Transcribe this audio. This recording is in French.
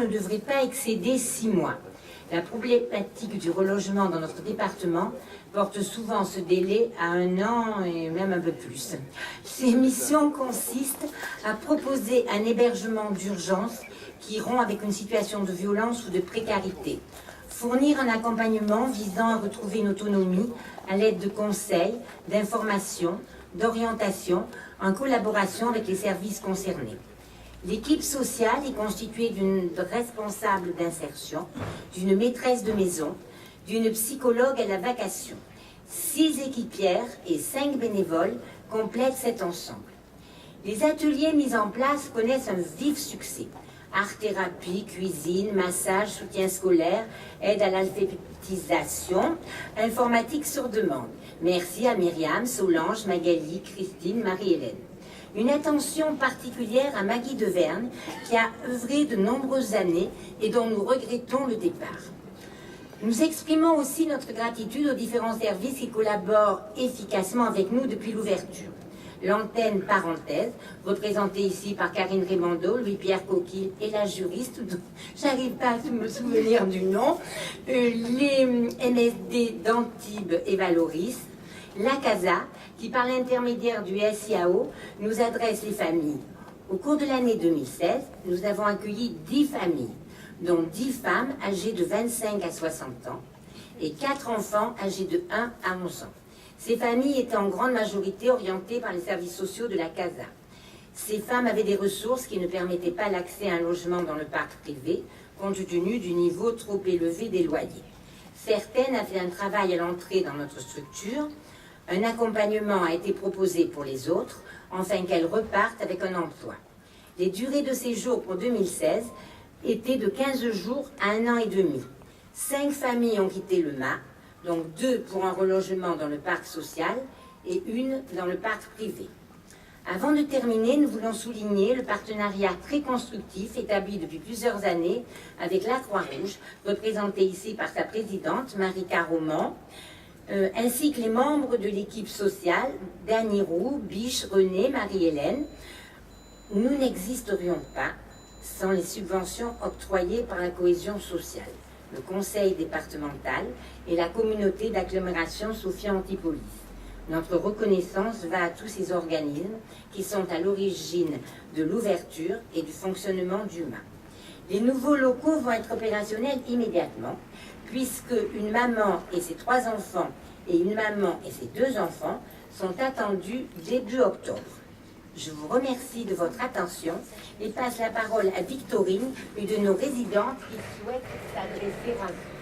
ne devrait pas excéder 6 mois. La problématique du relogement dans notre département porte souvent ce délai à 1 an et même un peu plus. Ces missions consistent à proposer un hébergement d'urgence qui rompt avec une situation de violence ou de précarité, fournir un accompagnement visant à retrouver une autonomie à l'aide de conseils, d'informations, d'orientation, en collaboration avec les services concernés. L'équipe sociale est constituée d'une responsable d'insertion, d'une maîtresse de maison, d'une psychologue à la vacation. 6 équipières et 5 bénévoles complètent cet ensemble. Les ateliers mis en place connaissent un vif succès. Art-thérapie, cuisine, massage, soutien scolaire, aide à l'alphabétisation, informatique sur demande. Merci à Myriam, Solange, Magali, Christine, Marie-Hélène. Une attention particulière à Maggie Deverne, qui a œuvré de nombreuses années et dont nous regrettons le départ. Nous exprimons aussi notre gratitude aux différents services qui collaborent efficacement avec nous depuis l'ouverture. L'antenne parenthèse, représentée ici par Karine Raymondot, Louis-Pierre Coquille et la juriste, dont j'arrive pas à me souvenir du nom, les MSD d'Antibes et Valoris, la CASA, qui par l'intermédiaire du SIAO nous adresse les familles. Au cours de l'année 2016, nous avons accueilli 10 familles, dont 10 femmes âgées de 25 à 60 ans et 4 enfants âgés de 1 à 11 ans. Ces familles étaient en grande majorité orientées par les services sociaux de la CASA. Ces femmes avaient des ressources qui ne permettaient pas l'accès à un logement dans le parc privé, compte tenu du niveau trop élevé des loyers. Certaines avaient un travail à l'entrée dans notre structure. Un accompagnement a été proposé pour les autres, afin qu'elles repartent avec un emploi. Les durées de séjour pour 2016 étaient de 15 jours à 1 an et demi. 5 familles ont quitté le MA, donc 2 pour un relogement dans le parc social et 1 dans le parc privé. Avant de terminer, nous voulons souligner le partenariat très constructif établi depuis plusieurs années avec la Croix-Rouge, représentée ici par sa présidente, Marika Roman, ainsi que les membres de l'équipe sociale, Dany Roux, Biche, René, Marie-Hélène. Nous n'existerions pas sans les subventions octroyées par la cohésion sociale, le conseil départemental et la communauté d'agglomération Sophia Antipolis. Notre reconnaissance va à tous ces organismes qui sont à l'origine de l'ouverture et du fonctionnement du MA. Les nouveaux locaux vont être opérationnels immédiatement, puisque une maman et ses 3 enfants et une maman et ses 2 enfants sont attendus début octobre. Je vous remercie de votre attention et passe la parole à Victorine, une de nos résidentes qui souhaite s'adresser à vous.